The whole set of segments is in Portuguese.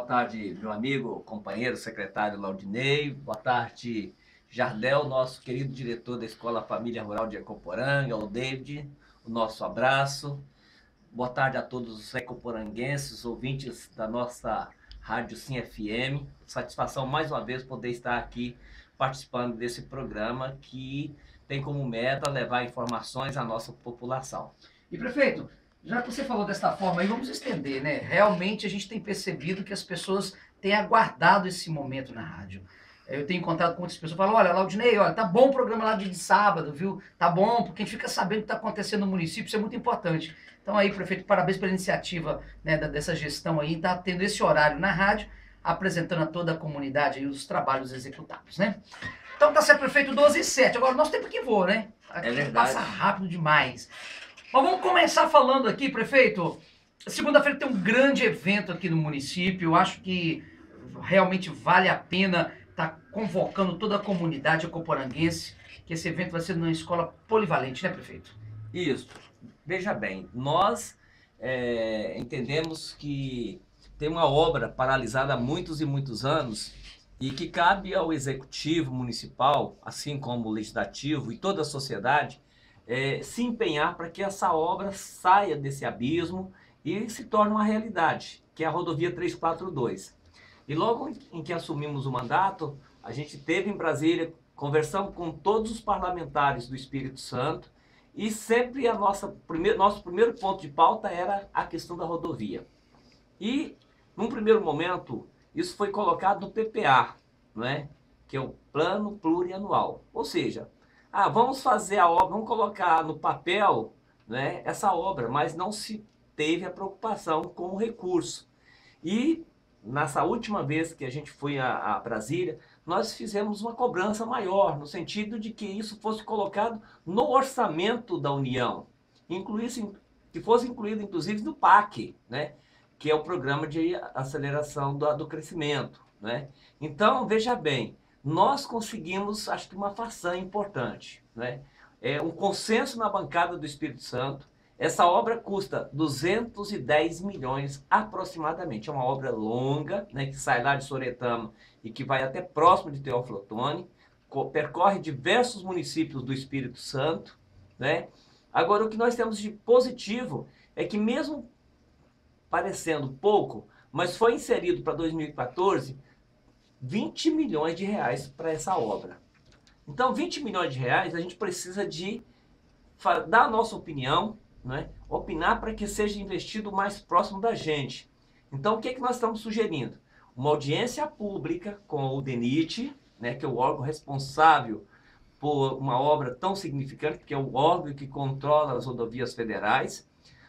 tarde, meu amigo, companheiro, secretário Laudinei. Boa tarde, Jardel, nosso querido diretor da Escola Família Rural de Ecoporanga, o David, o nosso abraço. Boa tarde a todos os ecoporanguenses, ouvintes da nossa Rádio Sim FM. Satisfação mais uma vez poder estar aqui participando desse programa que tem como meta levar informações à nossa população. E prefeito, já que você falou desta forma aí, vamos estender, né? Realmente a gente tem percebido que as pessoas têm aguardado esse momento na rádio. Eu tenho encontrado com muitas pessoas que falam, olha, Laudinei, olha, tá bom o programa lá de sábado, viu? Tá bom, porque a gente fica sabendo o que está acontecendo no município, isso é muito importante. Então aí, prefeito, parabéns pela iniciativa, né, dessa gestão aí, tá tendo esse horário na rádio, apresentando a toda a comunidade aí os trabalhos executados, né? Então tá certo, prefeito, 12h07. Agora, nosso tempo que voa, né? Aqui É verdade. passa rápido demais. Mas vamos começar falando aqui, prefeito. Segunda-feira tem um grande evento aqui no município. Eu acho que realmente vale a pena estar convocando toda a comunidade ecoporanguense, que esse evento vai ser numa escola polivalente, né, prefeito? Isso. Veja bem, nós entendemos que tem uma obra paralisada há muitos e muitos anos e que cabe ao executivo municipal, assim como o legislativo e toda a sociedade, se empenhar para que essa obra saia desse abismo e se torne uma realidade, que é a rodovia 342. E logo em que assumimos o mandato, a gente esteve em Brasília, conversamos com todos os parlamentares do Espírito Santo e sempre nosso primeiro ponto de pauta era a questão da rodovia. E, num primeiro momento, isso foi colocado no PPA, não é? Que é o Plano Plurianual. Ou seja, vamos fazer a obra, vamos colocar no papel, né, essa obra, mas não se teve a preocupação com o recurso. E nessa última vez que a gente foi a Brasília, nós fizemos uma cobrança maior, no sentido de que isso fosse colocado no orçamento da União, que fosse incluído inclusive no PAC, né, que é o Programa de Aceleração do Crescimento, né? Então, veja bem, nós conseguimos, acho que uma façanha importante, né? Um consenso na bancada do Espírito Santo. Essa obra custa 210 milhões aproximadamente. É uma obra longa, né, que sai lá de Soretama e que vai até próximo de Teófilo Otoni, percorre diversos municípios do Espírito Santo, né? Agora, o que nós temos de positivo é que mesmo parecendo pouco, mas foi inserido para 2014 20 milhões de reais para essa obra. Então, 20 milhões de reais, a gente precisa de dar a nossa opinião, né? Opinar para que seja investido mais próximo da gente. Então, o que é que nós estamos sugerindo? Uma audiência pública com o DENIT, né, que é o órgão responsável por uma obra tão significante, que é o órgão que controla as rodovias federais.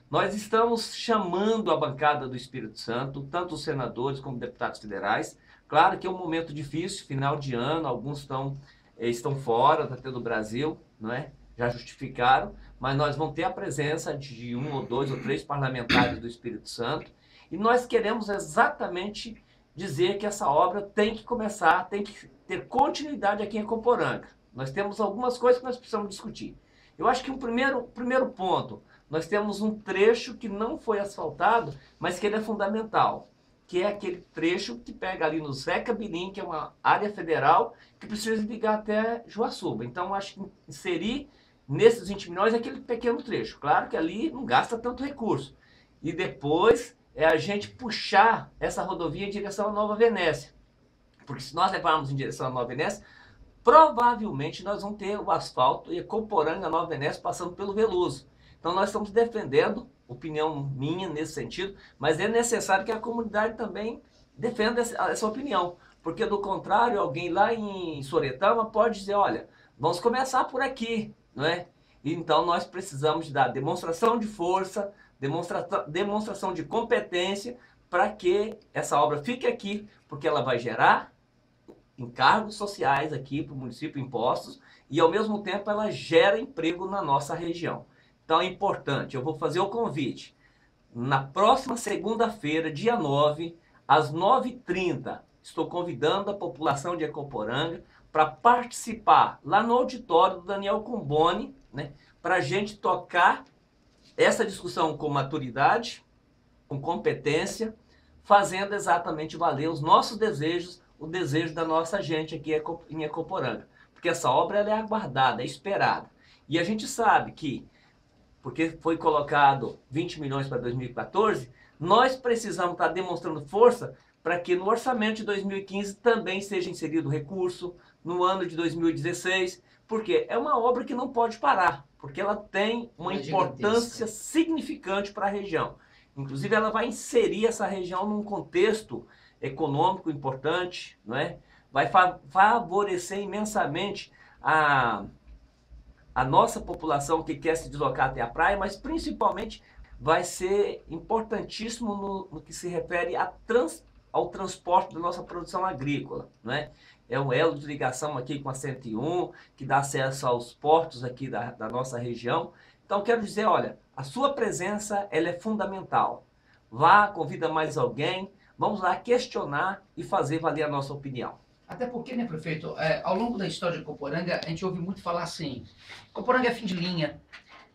Nós estamos chamando a bancada do Espírito Santo, tanto os senadores como deputados federais. Claro que é um momento difícil, final de ano, alguns estão fora, até do Brasil, não é? Já justificaram, mas nós vamos ter a presença de 1 ou 2 ou 3 parlamentares do Espírito Santo e nós queremos exatamente dizer que essa obra tem que começar, tem que ter continuidade aqui em Ecoporanga. Nós temos algumas coisas que nós precisamos discutir. Eu acho que o primeiro ponto, nós temos um trecho que não foi asfaltado, mas que ele é fundamental, que é aquele trecho que pega ali no Zeca Birim, que é uma área federal, que precisa ligar até Juaçuba. Então, acho que inserir nesses 20 milhões aquele pequeno trecho. Claro que ali não gasta tanto recurso. E depois é a gente puxar essa rodovia em direção à Nova Venécia. Porque se nós levarmos em direção à Nova Venécia, provavelmente nós vamos ter o asfalto e Ecoporanga, Nova Venécia passando pelo Veloso. Então nós estamos defendendo, opinião minha nesse sentido, mas é necessário que a comunidade também defenda essa opinião. Porque do contrário, alguém lá em Soretama pode dizer, olha, vamos começar por aqui, não é? Então nós precisamos dar demonstração de força, demonstração de competência para que essa obra fique aqui, porque ela vai gerar encargos sociais aqui para o município, impostos, e ao mesmo tempo ela gera emprego na nossa região. Então é importante, eu vou fazer o convite. Na próxima segunda-feira, dia 9, às 9h30, estou convidando a população de Ecoporanga para participar lá no auditório do Daniel Comboni, né, para a gente tocar essa discussão com maturidade, com competência, fazendo exatamente valer os nossos desejos, o desejo da nossa gente aqui em Ecoporanga. Porque essa obra ela é aguardada, é esperada. E a gente sabe que, porque foi colocado 20 milhões para 2014, nós precisamos estar demonstrando força para que no orçamento de 2015 também seja inserido recurso, no ano de 2016, porque é uma obra que não pode parar, porque ela tem uma importância significante para a região. Inclusive, ela vai inserir essa região num contexto econômico importante, não é? Vai favorecer imensamente a nossa população que quer se deslocar até a praia, mas principalmente vai ser importantíssimo no que se refere ao transporte da nossa produção agrícola, não é? É um elo de ligação aqui com a 101, que dá acesso aos portos aqui da nossa região. Então, quero dizer, olha, a sua presença ela é fundamental. Vá, convida mais alguém, vamos lá questionar e fazer valer a nossa opinião. Até porque, né, prefeito, ao longo da história de Ecoporanga, a gente ouve muito falar assim, Ecoporanga é fim de linha.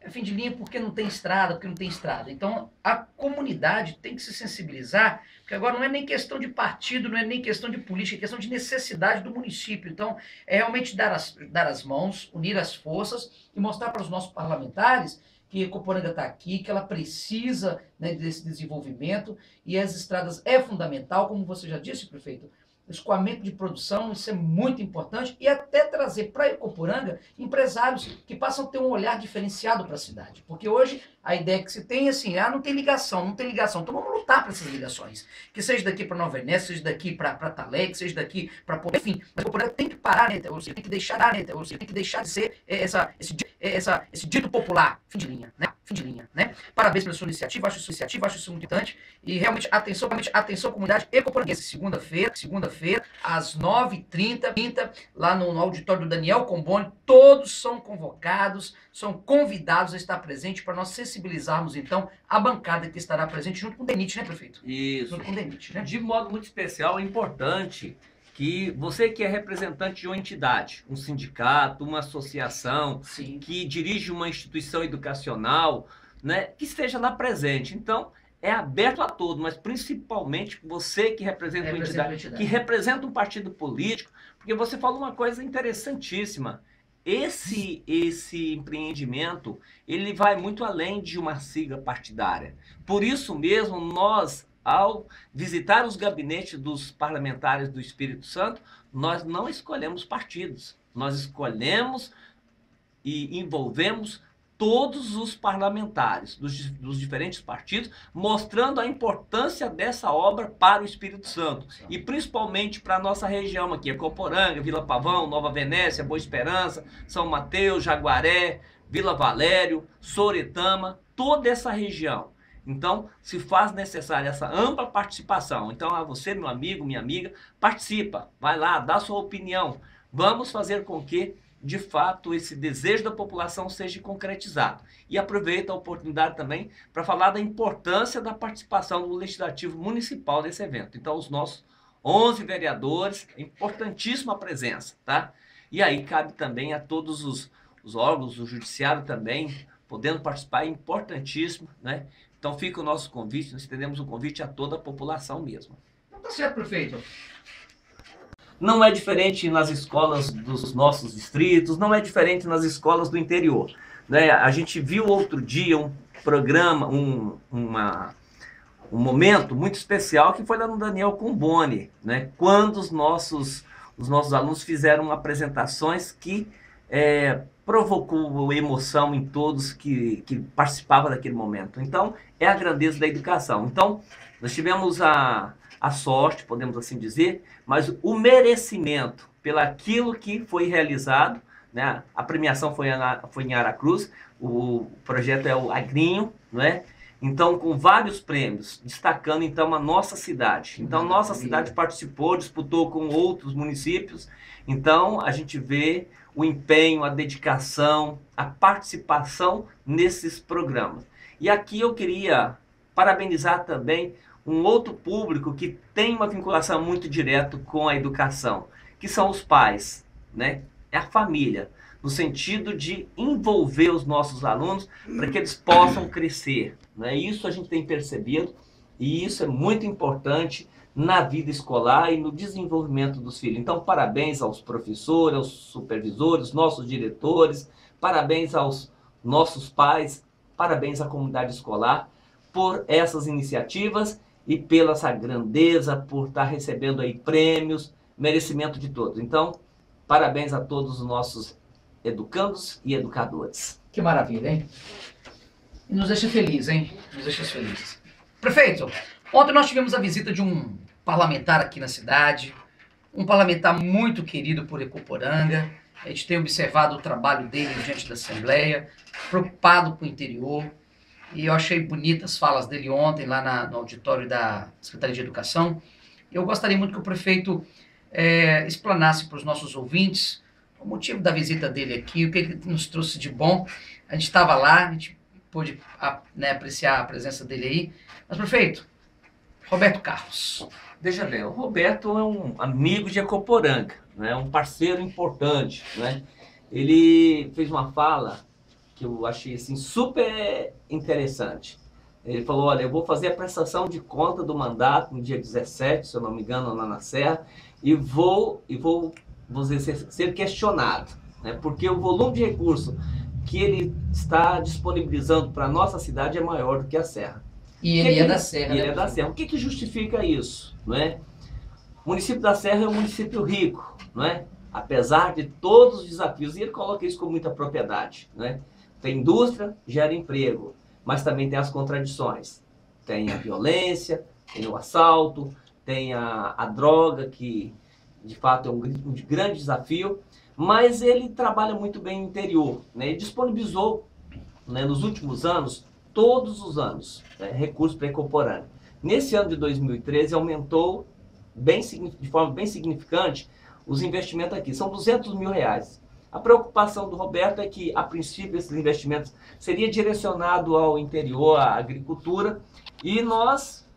É fim de linha porque não tem estrada, porque não tem estrada. Então, a comunidade tem que se sensibilizar, porque agora não é nem questão de partido, não é nem questão de política, é questão de necessidade do município. Então, é realmente dar as mãos, unir as forças e mostrar para os nossos parlamentares que Ecoporanga está aqui, que ela precisa, né, desse desenvolvimento, e as estradas é fundamental, como você já disse, prefeito, escoamento de produção, isso é muito importante, e até trazer para Ecoporanga empresários que passam a ter um olhar diferenciado para a cidade. Porque hoje a ideia que se tem é assim, não tem ligação, então vamos lutar para essas ligações. Que seja daqui para Nova Venécia, seja daqui para Talé, seja daqui para... Enfim, mas Ecoporanga tem que parar, né? Você tem que deixar, né? Você tem que deixar de ser esse dito popular, fim de linha, né? Fim de linha, né? Parabéns pela sua iniciativa, acho isso muito importante. E realmente, atenção comunidade ecoporanguense, segunda-feira, às 9h30, lá no auditório do Daniel Comboni, todos são convocados, são convidados a estar presente para nós sensibilizarmos, então, a bancada que estará presente junto com o DENIT, né, prefeito? Isso. Junto com o DENIT, né? De modo muito especial, é importante que você que é representante de uma entidade, um sindicato, uma associação, Sim, que dirige uma instituição educacional, né, que esteja lá presente. Então, é aberto a todos, mas principalmente você que representa uma entidade, que representa um partido político, porque você falou uma coisa interessantíssima. Esse empreendimento, ele vai muito além de uma sigla partidária. Por isso mesmo, nós, ao visitar os gabinetes dos parlamentares do Espírito Santo, nós não escolhemos partidos, nós escolhemos e envolvemos todos os parlamentares dos diferentes partidos, mostrando a importância dessa obra para o Espírito Santo e principalmente para a nossa região aqui, Ecoporanga, Vila Pavão, Nova Venécia, Boa Esperança, São Mateus, Jaguaré, Vila Valério, Soretama, toda essa região. Então, se faz necessária essa ampla participação. Então, a você, meu amigo, minha amiga, participa, vai lá, dá sua opinião. Vamos fazer com que, de fato, esse desejo da população seja concretizado. E aproveito a oportunidade também para falar da importância da participação do Legislativo Municipal nesse evento. Então, os nossos 11 vereadores, é importantíssima a presença, tá? E aí cabe também a todos os órgãos, o Judiciário também, podendo participar, é importantíssimo, né? Então fica o nosso convite, nós estendemos o convite a toda a população mesmo. Então tá certo, prefeito. Não é diferente nas escolas dos nossos distritos, não é diferente nas escolas do interior, né? A gente viu outro dia um programa, um momento muito especial que foi lá no Daniel Comboni, né? Quando os nossos alunos fizeram apresentações que provocou emoção em todos que participavam daquele momento. Então, é a grandeza da educação. Então, nós tivemos a sorte, podemos assim dizer, mas o merecimento pelaquilo que foi realizado, né? A premiação foi em Aracruz, o projeto é o Agrinho, não é? Então, com vários prêmios, destacando então a nossa cidade. Então, nossa cidade participou, disputou com outros municípios. Então, a gente vê o empenho, a dedicação, a participação nesses programas. E aqui eu queria parabenizar também um outro público que tem uma vinculação muito direta com a educação, que são os pais, né? É a família, no sentido de envolver os nossos alunos para que eles possam crescer, né? Isso a gente tem percebido E isso é muito importante na vida escolar e no desenvolvimento dos filhos. Então, parabéns aos professores, aos supervisores, nossos diretores, parabéns aos nossos pais, parabéns à comunidade escolar por essas iniciativas e pela essa grandeza, por estar recebendo aí prêmios, merecimento de todos. Então, parabéns a todos os nossos educandos e educadores. Que maravilha, hein? E nos deixa feliz, hein? Nos deixa felizes. Prefeito, ontem nós tivemos a visita de um parlamentar aqui na cidade, um parlamentar muito querido por Ecoporanga. A gente tem observado o trabalho dele diante da Assembleia, preocupado com o interior. E eu achei bonitas as falas dele ontem lá no auditório da Secretaria de Educação. Eu gostaria muito que o prefeito explanasse para os nossos ouvintes o motivo da visita dele aqui, o que ele nos trouxe de bom. A gente estava lá, a gente pôde apreciar a presença dele aí. Mas, prefeito, Roberto Carlos. Veja bem, o Roberto é um amigo de Ecoporanga, né? Um parceiro importante, né? Ele fez uma fala que eu achei assim, super interessante. Ele falou, olha, eu vou fazer a prestação de conta do mandato no dia 17, se eu não me engano, lá na Serra, e vou ser questionado, né? Porque o volume de recurso que ele está disponibilizando para a nossa cidade é maior do que a Serra. E ele é da Serra. Ele é da Serra. O que justifica isso? Não é? O município da Serra é um município rico, não é? Apesar de todos os desafios, e ele coloca isso com muita propriedade, não é? Tem indústria, gera emprego, mas também tem as contradições. Tem a violência, tem o assalto, tem a droga, que de fato é um grande desafio, mas ele trabalha muito bem no interior, né? Ele disponibilizou, né, nos últimos anos, todos os anos, né, recursos para Ecoporanga. Nesse ano de 2013 aumentou de forma bem significante os investimentos aqui, são R$200 mil. A preocupação do Roberto é que, a princípio, esses investimentos seriam direcionados ao interior, à agricultura, e nós,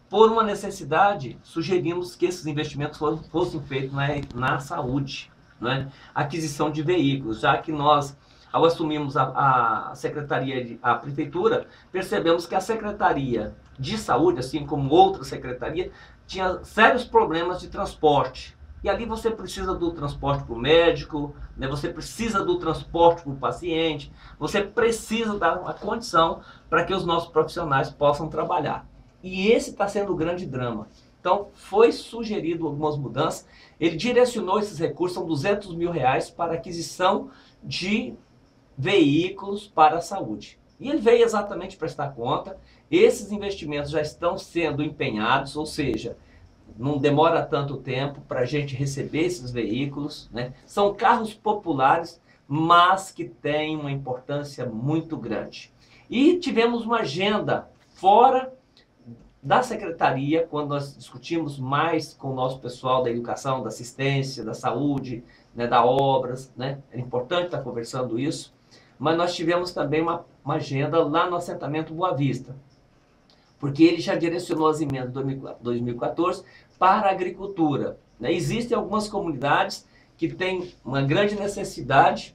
por uma necessidade, sugerimos que esses investimentos fossem feitos na saúde, né? Aquisição de veículos, já que nós, ao assumirmos a secretaria, a prefeitura, percebemos que a Secretaria de Saúde, assim como outra secretaria, tinha sérios problemas de transporte. E ali você precisa do transporte para o médico, né? Você precisa do transporte para o paciente, você precisa dar uma condição para que os nossos profissionais possam trabalhar. E esse está sendo o grande drama. Então, foi sugerido algumas mudanças, ele direcionou esses recursos, são R$200 mil para aquisição de veículos para a saúde. E ele veio exatamente prestar conta, esses investimentos já estão sendo empenhados, ou seja, não demora tanto tempo para a gente receber esses veículos, né? São carros populares, mas que têm uma importância muito grande. E tivemos uma agenda fora da secretaria, quando nós discutimos mais com o nosso pessoal da educação, da assistência, da saúde, né, da obras, né? É importante estar conversando isso, mas nós tivemos também uma agenda lá no assentamento Boa Vista, porque ele já direcionou as emendas de 2014 para a agricultura, né? Existem algumas comunidades que têm uma grande necessidade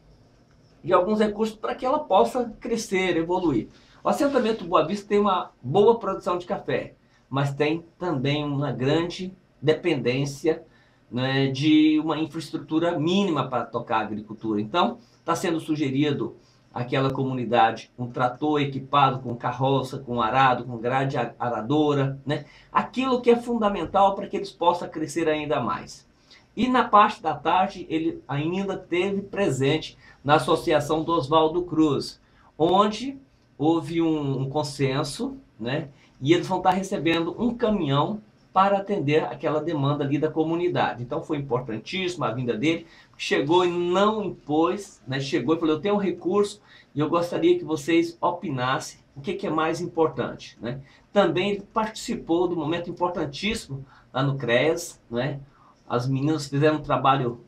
de alguns recursos para que ela possa crescer, evoluir. O assentamento Boa Vista tem uma boa produção de café, mas tem também uma grande dependência, né, de uma infraestrutura mínima para tocar a agricultura. Então, está sendo sugerido àquela comunidade um trator equipado com carroça, com arado, com grade aradora, né? Aquilo que é fundamental para que eles possam crescer ainda mais. E na parte da tarde, ele ainda teve presente na Associação do Oswaldo Cruz, onde houve um consenso, né? E eles vão estar recebendo um caminhão para atender aquela demanda ali da comunidade. Então foi importantíssima a vinda dele, chegou e não impôs, né? Chegou e falou, eu tenho um recurso e eu gostaria que vocês opinassem o que é mais importante, né? Também ele participou do momento importantíssimo lá no CREAS, né? As meninas fizeram um trabalho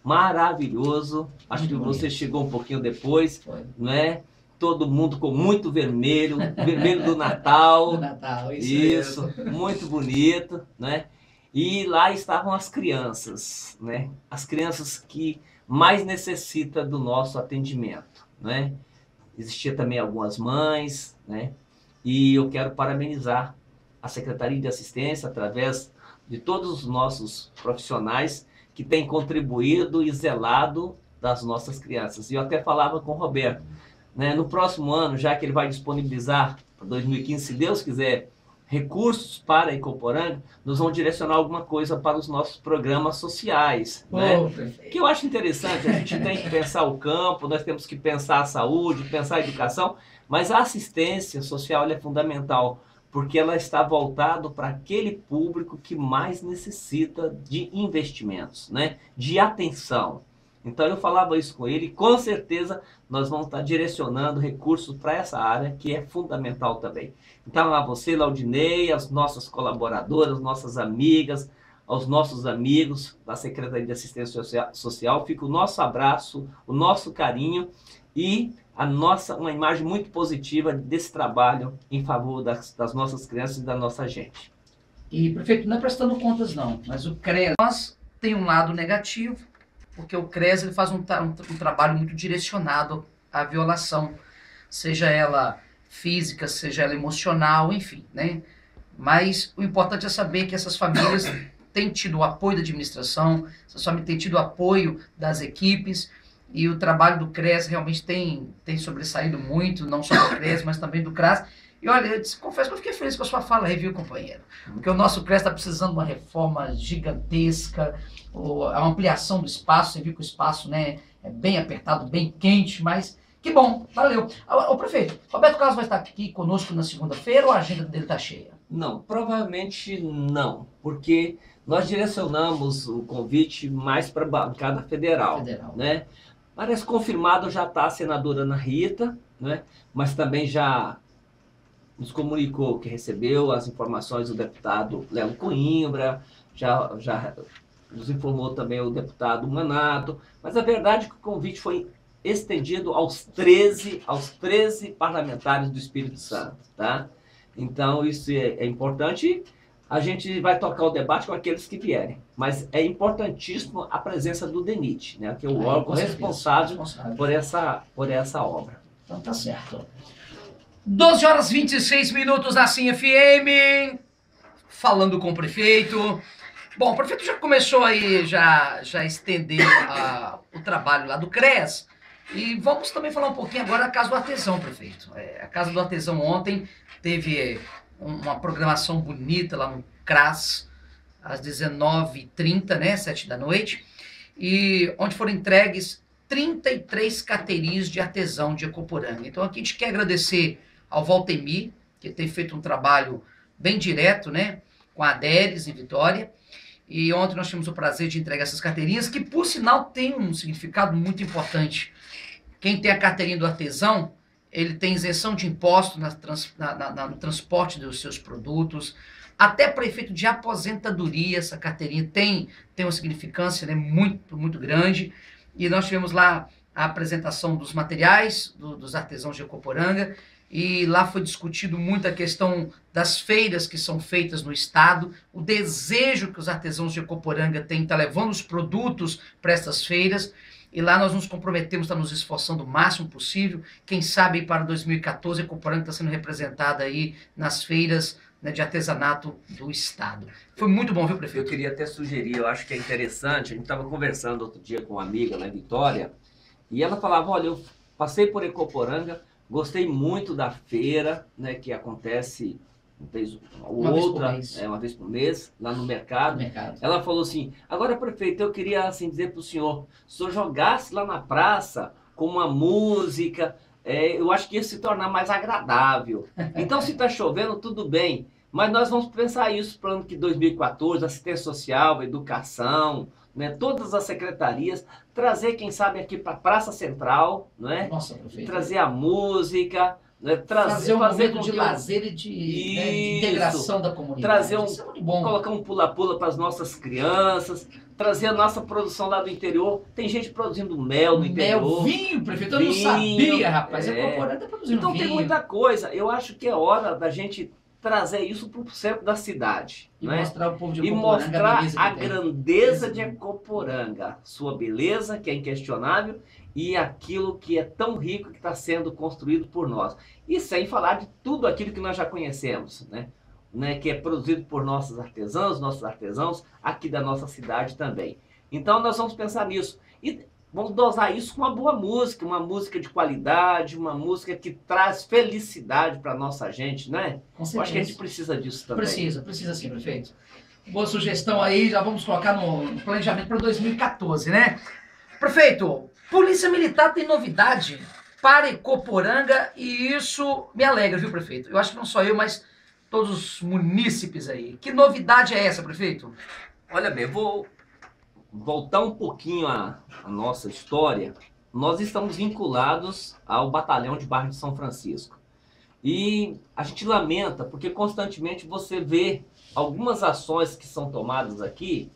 maravilhoso, acho que você chegou um pouquinho depois, né? Todo mundo com muito vermelho, vermelho do Natal. Do Natal, isso muito bonito, né? E lá estavam as crianças, né? As crianças que mais necessitam do nosso atendimento, né? Existia também algumas mães, né? E eu quero parabenizar a Secretaria de Assistência, através de todos os nossos profissionais que têm contribuído e zelado das nossas crianças. E eu até falava com o Roberto, né, no próximo ano, já que ele vai disponibilizar para 2015, se Deus quiser, recursos para a Ecoporanga, nós vamos direcionar alguma coisa para os nossos programas sociais, né? Que eu acho interessante, a gente tem que pensar o campo, nós temos que pensar a saúde, pensar a educação, mas a assistência social ela é fundamental, porque ela está voltada para aquele público que mais necessita de investimentos, né? De atenção. Então eu falava isso com ele, e com certeza nós vamos estar direcionando recursos para essa área que é fundamental também. Então a você, Laudinei, as nossas colaboradoras, nossas amigas, aos nossos amigos da Secretaria de Assistência Social, fica o nosso abraço, o nosso carinho e uma imagem muito positiva desse trabalho em favor das nossas crianças e da nossa gente. E, prefeito, não é prestando contas não, mas o CREAS tem um lado negativo, porque o CREAS ele faz um trabalho muito direcionado à violação, seja ela física, seja ela emocional, enfim, né? Mas o importante é saber que essas famílias têm tido o apoio da administração, essas famílias têm tido o apoio das equipes, e o trabalho do CREAS realmente tem sobressaído muito, não só do CREAS, mas também do CRAS. E olha, eu confesso que eu fiquei feliz com a sua fala aí, viu, companheiro? Porque o nosso CREAS está precisando de uma reforma gigantesca, a ampliação do espaço, você viu que o espaço, né, é bem apertado, bem quente, mas que bom, valeu. O prefeito, Roberto Carlos vai estar aqui conosco na segunda-feira ou a agenda dele está cheia? Não, provavelmente não, porque nós direcionamos o convite mais para a bancada federal, né? Parece confirmado já está a senadora Ana Rita, né? Mas também já nos comunicou que recebeu as informações do deputado Léo Coimbra, já nos informou também o deputado Manato, mas a verdade é que o convite foi estendido aos 13 parlamentares do Espírito Santo, tá? Então isso é importante. A gente vai tocar o debate com aqueles que vierem, mas é importantíssimo a presença do DENIT, né, que é o órgão responsável por essa obra. Então tá certo. 12 horas 26 minutos na Sim FM, falando com o prefeito. Bom, o prefeito já começou aí, já estender o trabalho lá do CREAS, e vamos também falar um pouquinho agora da Casa do Artesão, prefeito. A Casa do Artesão ontem teve uma programação bonita lá no CRAS, às 19h30, né, 7 da noite, e onde foram entregues 33 carteirinhas de artesão de Ecoporanga. Então aqui a gente quer agradecer ao Valtemir, que tem feito um trabalho bem direto, né, com a Adélis em Vitória, e ontem nós tivemos o prazer de entregar essas carteirinhas, que por sinal tem um significado muito importante. Quem tem a carteirinha do artesão, ele tem isenção de imposto no transporte dos seus produtos, até para efeito de aposentadoria, essa carteirinha tem uma significância, né, muito grande. E nós tivemos lá a apresentação dos materiais dos artesãos de Ecoporanga, e lá foi discutido muito a questão das feiras que são feitas no estado, o desejo que os artesãos de Ecoporanga têm, tá levando os produtos para essas feiras. E lá nós nos comprometemos, está nos esforçando o máximo possível. Quem sabe para 2014 a Ecoporanga está sendo representada aí nas feiras, né, de artesanato do estado. Foi muito bom, viu, prefeito? Eu queria até sugerir, eu acho que é interessante, a gente estava conversando outro dia com uma amiga lá em Vitória, e ela falava, olha, eu passei por Ecoporanga, gostei muito da feira, né, que acontece uma vez por mês, lá no mercado. Ela falou assim, agora, prefeito, eu queria assim, dizer para o senhor, se o senhor jogasse lá na praça com uma música, eu acho que ia se tornar mais agradável. Então, se está chovendo, tudo bem, mas nós vamos pensar isso para o ano de 2014, assistência social, educação, né, todas as secretarias, trazer, quem sabe, aqui para a Praça Central, né? Nossa, prefeito. Trazer a música, né, fazer um momento de lazer e de integração da comunidade. Isso é muito bom. Colocar um pula-pula para as nossas crianças, trazer a nossa produção lá do interior. Tem gente produzindo mel no interior. Mel, vinho, prefeito, eu não sabia, rapaz. Ecoporanga está produzindo então vinho. Tem muita coisa. Eu acho que é hora da gente trazer isso para o centro da cidade. E né? mostrar o povo de Ecoporanga. E mostrar a grandeza de Ecoporanga. Sua beleza, que é inquestionável, e aquilo que é tão rico que está sendo construído por nós. E sem falar de tudo aquilo que nós já conhecemos, né? né, que é produzido por nossos artesãos aqui da nossa cidade também. Então nós vamos pensar nisso e vamos dosar isso com uma música de qualidade, uma música que traz felicidade para nossa gente, né? Eu acho que a gente precisa disso também. Precisa sim, prefeito. Boa sugestão aí, já vamos colocar no planejamento para 2014, né? Prefeito, Polícia Militar tem novidade para Ecoporanga e isso me alegra, viu, prefeito? Eu acho que não só eu, mas todos os munícipes aí. Que novidade é essa, prefeito? Olha bem, eu vou voltar um pouquinho à nossa história. Nós estamos vinculados ao batalhão de Barra de São Francisco. E a gente lamenta porque constantemente você vê algumas ações que são tomadas aqui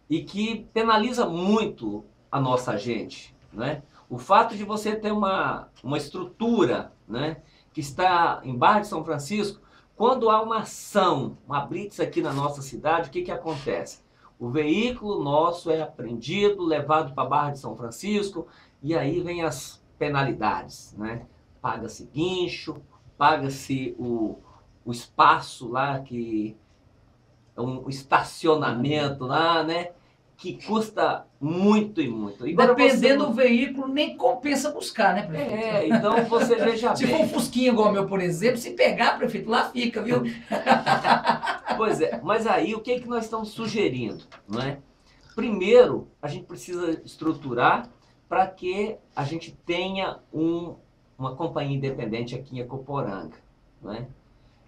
e que penaliza muito a nossa gente, né? O fato de você ter uma estrutura, né, que está em Barra de São Francisco, quando há uma ação, uma blitz aqui na nossa cidade, o que acontece? O veículo nosso é apreendido, levado para Barra de São Francisco, e aí vem as penalidades, né? Paga-se guincho, paga-se o espaço lá, que é um estacionamento lá, né? Que custa muito e muito. E dependendo do veículo, nem compensa buscar, né, prefeito? Então você veja bem. Se for um fusquinha igual o meu, por exemplo, se pegar, prefeito, lá fica, viu? Pois é, mas aí o que nós estamos sugerindo, não é? Primeiro, a gente precisa estruturar para que a gente tenha uma companhia independente aqui em Ecoporanga, não é?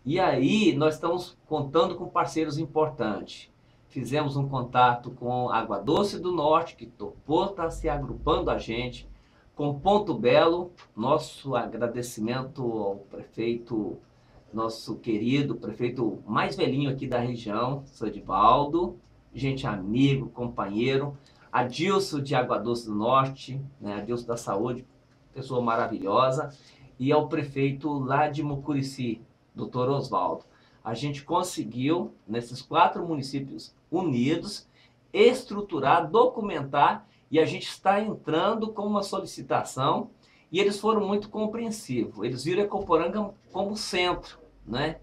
E aí nós estamos contando com parceiros importantes. Fizemos um contato com Água Doce do Norte, que topou estar se agrupando a gente, com Ponto Belo. Nosso agradecimento ao prefeito, nosso querido prefeito mais velhinho aqui da região, Sodivaldo, gente amigo, companheiro. Adilson de Água Doce do Norte, né, Adilson da Saúde, pessoa maravilhosa. E ao prefeito lá de Mucurici, Dr. Oswaldo. A gente conseguiu, nesses 4 municípios unidos, estruturar, documentar, e a gente está entrando com uma solicitação, e eles foram muito compreensivos. Eles viram Ecoporanga como centro, né,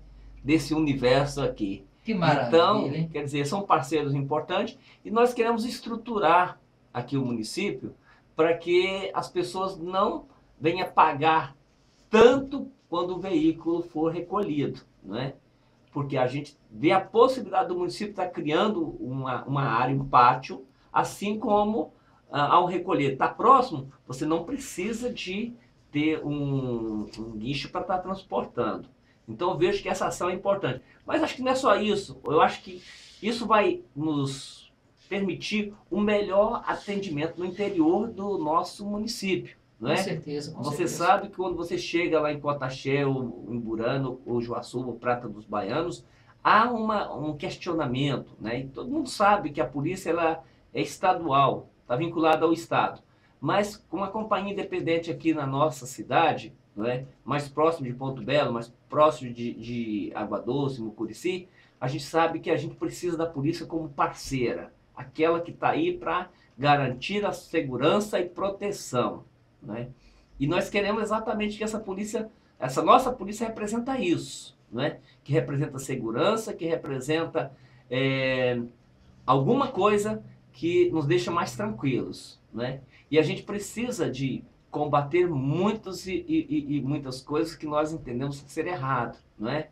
desse universo aqui. Que maravilha, então, hein? Quer dizer, são parceiros importantes, e nós queremos estruturar aqui o município para que as pessoas não venham pagar tanto quando o veículo for recolhido, não é? Porque a gente vê a possibilidade do município estar criando uma área, um pátio, assim como ao recolher está próximo, você não precisa de ter um guincho para estar transportando. Então eu vejo que essa ação é importante. Mas acho que não é só isso, eu acho que isso vai nos permitir um melhor atendimento no interior do nosso município. Não é? Com certeza, com Você certeza. sabe que quando você chega lá em Cotaxé, ou em Burano, ou Juaçu, ou Prata dos Baianos, há um questionamento, né? E todo mundo sabe que a polícia ela é estadual, está vinculada ao Estado. Mas com uma companhia independente aqui na nossa cidade, não é? Mais próximo de Ponto Belo, mais próximo de Água Doce, Mucurici, a gente sabe que a gente precisa da polícia como parceira, aquela que está aí para garantir a segurança e proteção. Né? E nós queremos exatamente que essa nossa polícia representa isso, né? Que representa segurança, que representa alguma coisa que nos deixa mais tranquilos, né? E a gente precisa de combater muitas coisas que nós entendemos ser errado, não é?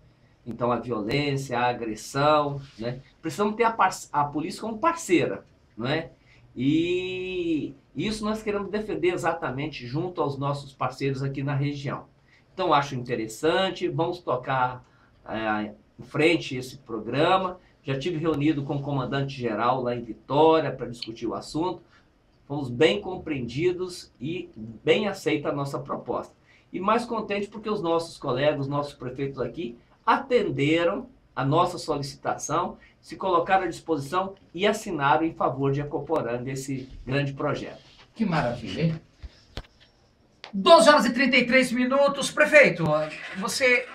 Então a violência, a agressão, né? Precisamos ter a polícia como parceira, não é? E isso nós queremos defender exatamente junto aos nossos parceiros aqui na região. Então acho interessante, vamos tocar em frente esse programa. Já tive reunido com o comandante-geral lá em Vitória para discutir o assunto. Fomos bem compreendidos e bem aceita a nossa proposta. E mais contente porque os nossos colegas, os nossos prefeitos aqui, atenderam a nossa solicitação, se colocaram à disposição e assinaram em favor de Ecoporanga esse grande projeto. Que maravilha, hein? 12 horas e 33 minutos. Prefeito, você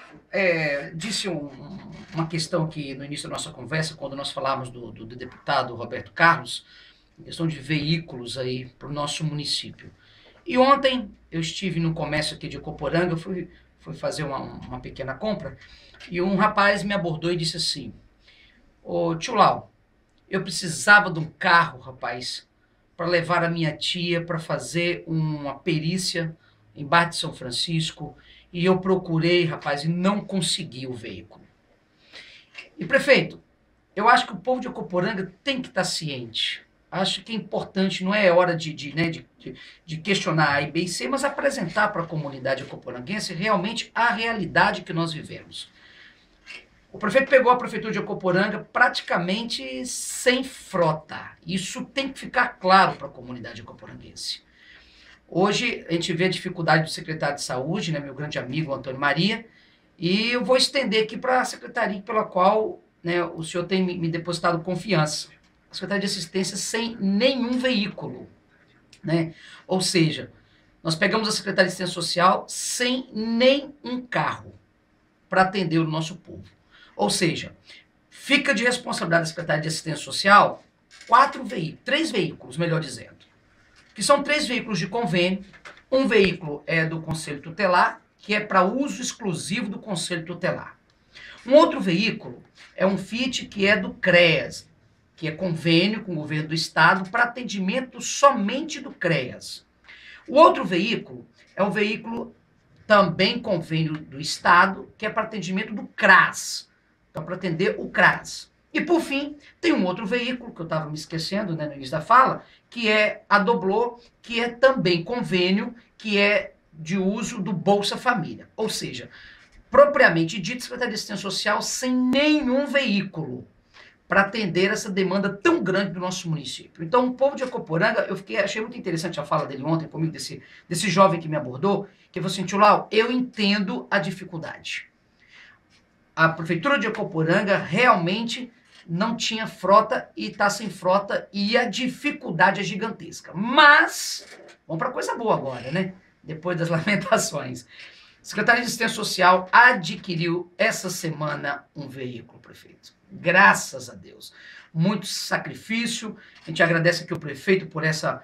disse uma questão aqui no início da nossa conversa, quando nós falamos do deputado Roberto Carlos, questão de veículos aí para o nosso município. E ontem eu estive no comércio aqui de Coporanga, fui fazer uma pequena compra, e um rapaz me abordou e disse assim, ô tio Lau, eu precisava de um carro, rapaz, para levar a minha tia para fazer uma perícia em Barra de São Francisco, e eu procurei, rapaz, e não consegui o veículo. E prefeito, eu acho que o povo de Coporanga tem que estar ciente. Acho que é importante, não é hora de questionar A, B e C, mas apresentar para a comunidade coporanguense realmente a realidade que nós vivemos. O prefeito pegou a prefeitura de Acoporanga praticamente sem frota. Isso tem que ficar claro para a comunidade acoporanguense. Hoje a gente vê a dificuldade do secretário de saúde, né, meu grande amigo Antônio Maria, e eu vou estender aqui para a secretaria pela qual, né, o senhor tem me depositado confiança. A Secretaria de Assistência sem nenhum veículo, né? Ou seja, nós pegamos a Secretaria de Assistência Social sem nenhum carro para atender o nosso povo. Ou seja, fica de responsabilidade da Secretaria de Assistência Social 3 veículos, melhor dizendo, que são 3 veículos de convênio. Um veículo é do Conselho Tutelar, que é para uso exclusivo do Conselho Tutelar. Um outro veículo é um Fiat que é do CREAS, que é convênio com o governo do estado para atendimento somente do CREAS. O outro veículo é um veículo também convênio do estado, que é para atendimento do CRAS, então para atender o CRAS. E por fim, tem um outro veículo, que eu estava me esquecendo, né, no início da fala, que é a Doblô, que é também convênio, que é de uso do Bolsa Família. Ou seja, propriamente dito, Secretaria de Assistência Social sem nenhum veículo para atender essa demanda tão grande do nosso município. Então, o povo de Acoporanga, achei muito interessante a fala dele ontem comigo, desse jovem que me abordou, que falou assim, tio Lau, eu entendo a dificuldade. A prefeitura de Acoporanga realmente não tinha frota e está sem frota e a dificuldade é gigantesca. Mas, vamos para coisa boa agora, né? Depois das lamentações. A Secretaria de Assistência Social adquiriu essa semana um veículo, prefeito. Graças a Deus. Muito sacrifício. A gente agradece aqui o prefeito por essa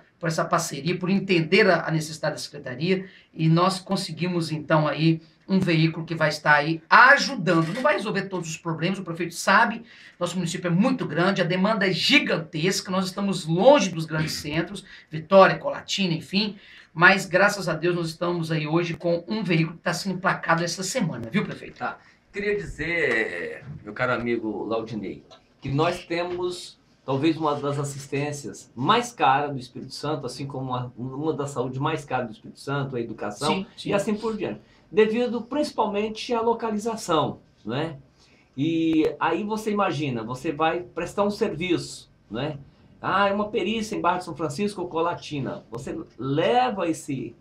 parceria, por entender a necessidade da secretaria. E nós conseguimos, então, aí um veículo que vai estar aí ajudando. Não vai resolver todos os problemas, o prefeito sabe, nosso município é muito grande, a demanda é gigantesca, nós estamos longe dos grandes centros, Vitória, Colatina, enfim. Mas, graças a Deus, nós estamos aí hoje com um veículo que está sendo emplacado essa semana, viu, prefeito? Tá. Queria dizer, meu caro amigo Laudinei, que nós temos talvez uma das assistências mais caras do Espírito Santo, assim como uma da saúde mais cara do Espírito Santo, a educação, Sim, sim. e assim por diante. Devido principalmente à localização, né? E aí você imagina, você vai prestar um serviço, né? Ah, é uma perícia em Barra de São Francisco ou Colatina. Você leva esse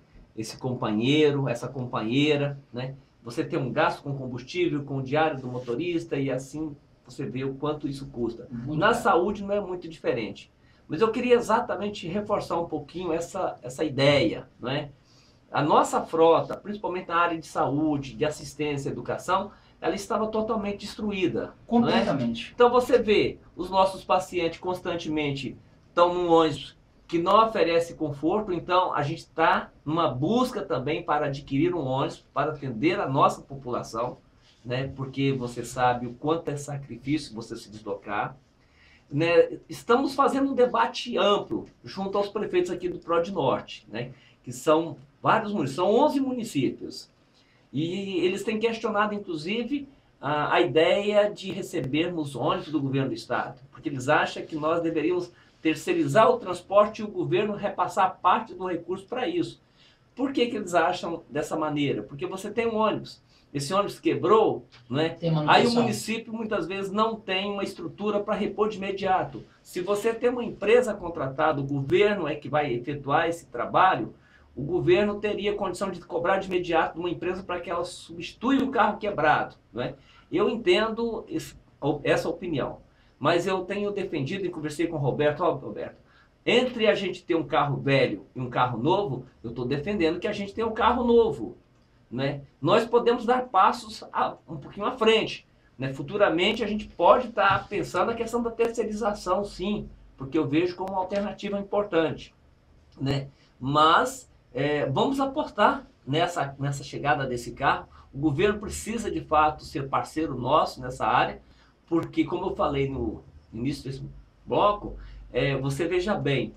companheiro, essa companheira, né? Você tem um gasto com combustível, com o diário do motorista e assim você vê o quanto isso custa. Na saúde não é muito diferente. Mas eu queria exatamente reforçar um pouquinho essa ideia, né? A nossa frota, principalmente na área de saúde, de assistência, educação, ela estava totalmente destruída. Completamente. Né? Então você vê, os nossos pacientes constantemente estão num ônibus que não oferece conforto, então a gente está numa busca também para adquirir um ônibus para atender a nossa população, né? Porque você sabe o quanto é sacrifício você se deslocar. Né? Estamos fazendo um debate amplo junto aos prefeitos aqui do PRODE Norte, né? Que são vários municípios, são 11 municípios. E eles têm questionado, inclusive, a ideia de recebermos ônibus do governo do estado, porque eles acham que nós deveríamos terceirizar o transporte e o governo repassar parte do recurso para isso. Por que eles acham dessa maneira? Porque você tem um ônibus, esse ônibus quebrou, né? Aí o município muitas vezes não tem uma estrutura para repor de imediato. Se você tem uma empresa contratada, o governo é que vai efetuar esse trabalho, o governo teria condição de cobrar de imediato de uma empresa para que ela substitua o carro quebrado, né? Eu entendo essa opinião, mas eu tenho defendido e conversei com o Roberto, Roberto, entre a gente ter um carro velho e um carro novo, eu estou defendendo que a gente tenha um carro novo, né? Nós podemos dar passos um pouquinho à frente, né? Futuramente a gente pode estar pensando na questão da terceirização, sim, porque eu vejo como uma alternativa importante, né? Mas vamos aportar nessa chegada desse carro. O governo precisa, de fato, ser parceiro nosso nessa área, porque, como eu falei no início desse bloco, você veja bem,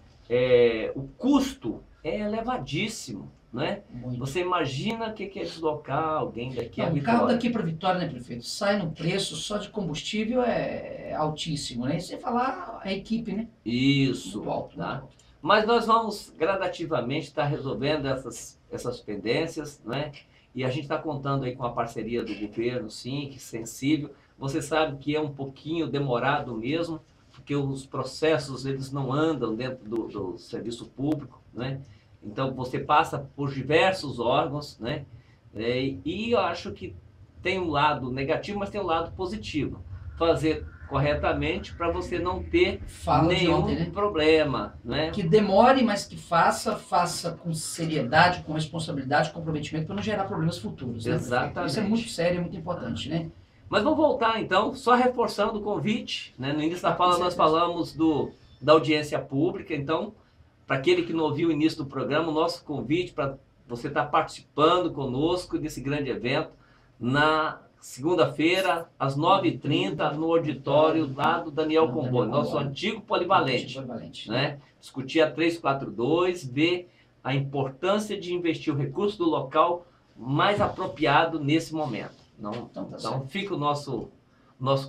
o custo é elevadíssimo, né? Muito. Você imagina o que é deslocar alguém daqui a Não, o Vitória. carro daqui para Vitória, né, prefeito? Sai no preço só de combustível é altíssimo, né? E sem falar a equipe, né? Isso, Muito alto, tá? muito alto. Mas nós vamos gradativamente estar resolvendo essas pendências, né? E a gente está contando aí com a parceria do governo, sim, que é sensível. Você sabe que é um pouquinho demorado mesmo, porque os processos eles não andam dentro do serviço público, né? Então você passa por diversos órgãos, né? E eu acho que tem um lado negativo, mas tem um lado positivo. Fazer corretamente para você não ter Fala de nenhum ontem, né? problema, né? Que demore, mas que faça com seriedade, com responsabilidade, comprometimento, para não gerar problemas futuros, né, prefeito? Exatamente. Isso é muito sério, é muito importante, né? Mas vamos voltar então, só reforçando o convite, né? No início da fala Com nós certeza. falamos da audiência pública, então, para aquele que não ouviu o início do programa, o nosso convite para você estar participando conosco desse grande evento na segunda-feira, às 9h30, no auditório lá do Daniel Comboni, nosso antigo polivalente, né? Discutir a 342, ver a importância de investir o recurso do local mais apropriado nesse momento. Então fica o nosso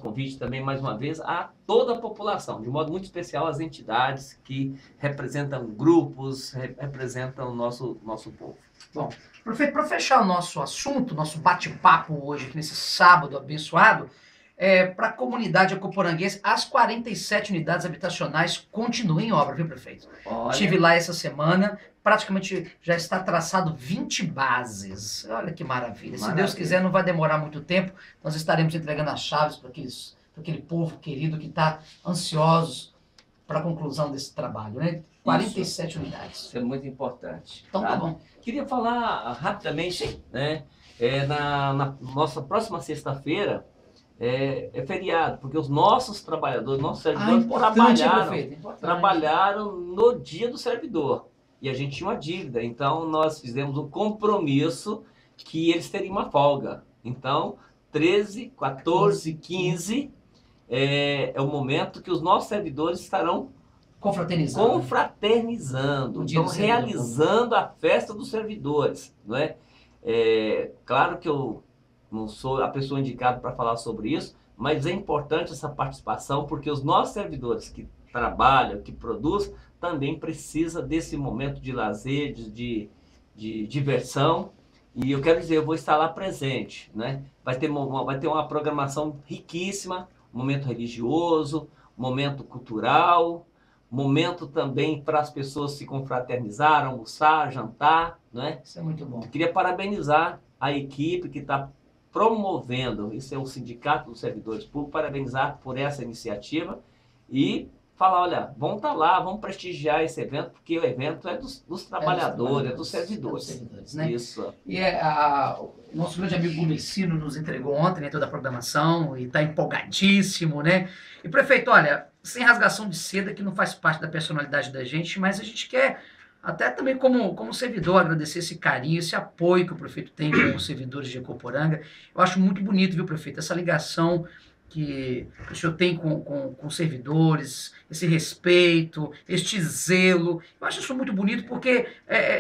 convite também, mais uma vez, a toda a população, de modo muito especial as entidades que representam grupos, representam o nosso povo. Bom, prefeito, para fechar o nosso assunto, nosso bate-papo hoje, aqui nesse sábado abençoado, para a comunidade ecoporanguense, as 47 unidades habitacionais continuam em obra, viu, prefeito? Olha, Estive lá essa semana, praticamente já está traçado 20 bases. Olha que maravilha. Se Deus quiser, não vai demorar muito tempo. Nós estaremos entregando as chaves para aquele povo querido que está ansioso para a conclusão desse trabalho, né? 47 unidades. Isso é muito importante. Então tá bom. Queria falar rapidamente, né? Na nossa próxima sexta-feira é feriado, porque os nossos trabalhadores, nossos servidores trabalharam no dia do servidor. E a gente tinha uma dívida, então nós fizemos um compromisso que eles teriam uma folga. Então, 13, 14, 15 é o momento que os nossos servidores estarão confraternizando, então realizando a festa dos servidores, não é? Claro que eu não sou a pessoa indicada para falar sobre isso, mas é importante essa participação, porque os nossos servidores que trabalham, que produzem, também precisa desse momento de lazer, de diversão. E eu quero dizer, eu vou estar lá presente, né? Vai ter uma programação riquíssima, momento religioso, momento cultural, momento também para as pessoas se confraternizar, almoçar, jantar, né? Isso é muito bom. Eu queria parabenizar a equipe que está promovendo, isso é o Sindicato dos Servidores Públicos, parabenizar por essa iniciativa e falar, olha, vamos estar lá, vamos prestigiar esse evento, porque o evento é dos trabalhadores, é dos servidores. Né? Isso. E o nosso grande amigo Gumercino nos entregou ontem, né, toda a programação, e está empolgadíssimo, né? E prefeito, olha, sem rasgação de seda, que não faz parte da personalidade da gente, mas a gente quer, até também como servidor, agradecer esse carinho, esse apoio que o prefeito tem com os servidores de Ecoporanga. Eu acho muito bonito, viu, prefeito, essa ligação que o senhor tem com os servidores, esse respeito, este zelo. Eu acho isso muito bonito, porque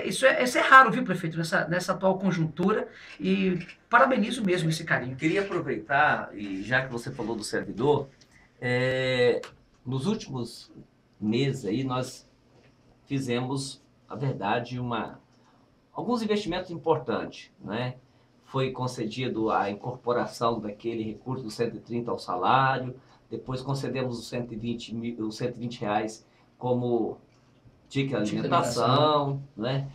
isso é raro, viu, prefeito, nessa atual conjuntura, e parabenizo mesmo esse carinho. Queria aproveitar, e já que você falou do servidor, nos últimos meses aí nós fizemos, na verdade, alguns investimentos importantes, né? Foi concedido a incorporação daquele recurso do 130 ao salário, depois concedemos os 120 reais como ticket alimentação, né?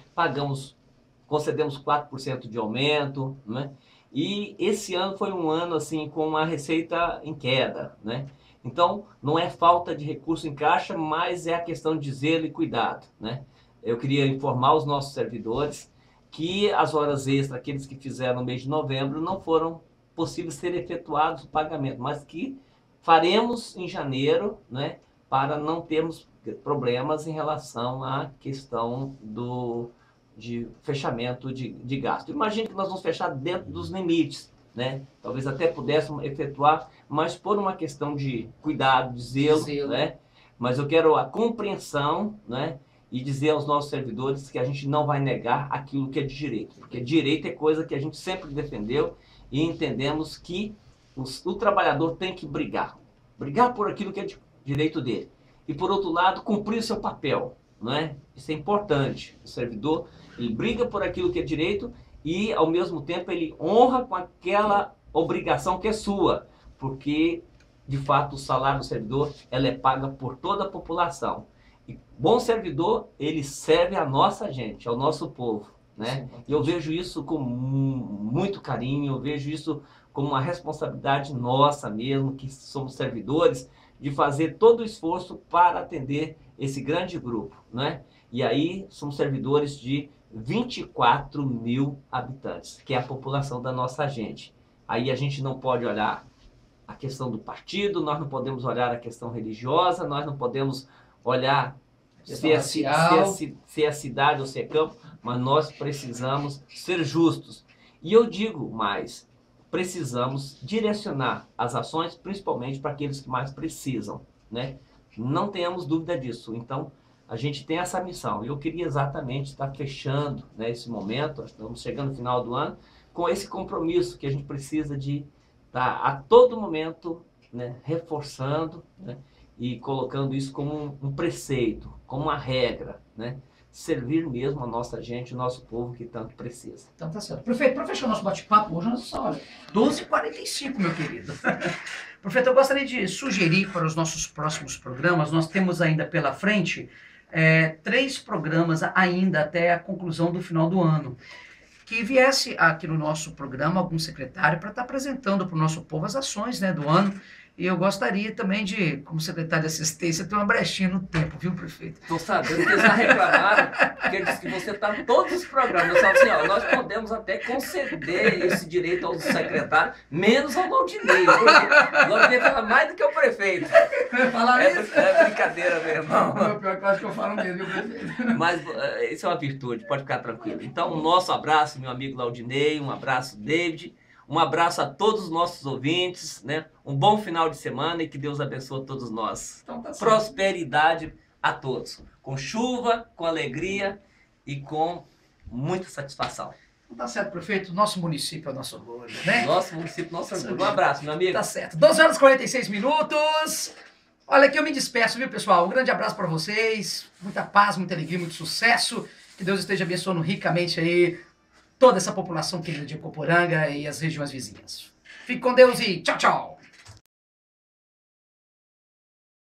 Concedemos 4% de aumento, né? E esse ano foi um ano assim com uma receita em queda, né? Então, não é falta de recurso em caixa, mas é a questão de zelo e cuidado, né? Eu queria informar os nossos servidores que as horas extras, aqueles que fizeram no mês de novembro, não foram possíveis ser efetuados o pagamento, mas que faremos em janeiro, né, para não termos problemas em relação à questão de fechamento de gasto. Imagine que nós vamos fechar dentro dos limites, né? Talvez até pudéssemos efetuar, mas por uma questão de cuidado, de zelo, né? Mas eu quero a compreensão, né? E dizer aos nossos servidores que a gente não vai negar aquilo que é de direito, porque direito é coisa que a gente sempre defendeu e entendemos que o trabalhador tem que brigar por aquilo que é de direito dele. E por outro lado, cumprir o seu papel, não é? Isso é importante. O servidor, ele briga por aquilo que é direito e ao mesmo tempo ele honra com aquela obrigação que é sua, porque de fato o salário do servidor ela é paga por toda a população. E bom servidor, ele serve a nossa gente, ao nosso povo, né? E eu vejo isso com muito carinho, eu vejo isso como uma responsabilidade nossa mesmo, que somos servidores, de fazer todo o esforço para atender esse grande grupo, né? E aí somos servidores de 24 mil habitantes, que é a população da nossa gente. Aí a gente não pode olhar a questão do partido, nós não podemos olhar a questão religiosa, nós não podemos olhar se é cidade ou se é campo, mas nós precisamos ser justos. E eu digo mais, precisamos direcionar as ações, principalmente para aqueles que mais precisam, né? Não tenhamos dúvida disso. Então, a gente tem essa missão. Eu queria exatamente estar fechando, né, esse momento, estamos chegando no final do ano, com esse compromisso que a gente precisa de estar a todo momento, né, reforçando, né, e colocando isso como um preceito, como uma regra, né? Servir mesmo a nossa gente, o nosso povo que tanto precisa. Então tá certo. Prefeito, para fechar o nosso bate-papo, hoje nós estamos, olha, 12h45, meu querido. Prefeito, eu gostaria de sugerir para os nossos próximos programas, nós temos ainda pela frente 3 programas ainda até a conclusão do final do ano. Que viesse aqui no nosso programa algum secretário para estar apresentando para o nosso povo as ações, né, do ano. E eu gostaria também de, como secretário de assistência, ter uma brechinha no tempo, viu, prefeito? Estou sabendo que eles já reclamaram, porque ele disse que você está em todos os programas. Eu falo assim, ó, nós podemos até conceder esse direito ao secretário, menos ao Laudinei, porque o Laudinei fala mais do que o prefeito. É brincadeira mesmo. Não, pior que eu acho que eu falo mesmo, viu, prefeito? Mas isso é uma virtude, pode ficar tranquilo. Então, o nosso abraço, meu amigo Laudinei, um abraço, David. Um abraço a todos os nossos ouvintes, né? Um bom final de semana e que Deus abençoe a todos nós. Então tá certo. Prosperidade a todos. Com chuva, com alegria e com muita satisfação. Então tá certo, prefeito. Nosso município é o nosso orgulho, né? Nosso município, nosso orgulho. Um abraço, meu amigo. Tá certo. 12h46. Olha, aqui eu me despeço, viu, pessoal? Um grande abraço para vocês. Muita paz, muita alegria, muito sucesso. Que Deus esteja abençoando ricamente aí toda essa população querida de Ipoporanga e as regiões vizinhas. Fique com Deus e tchau, tchau!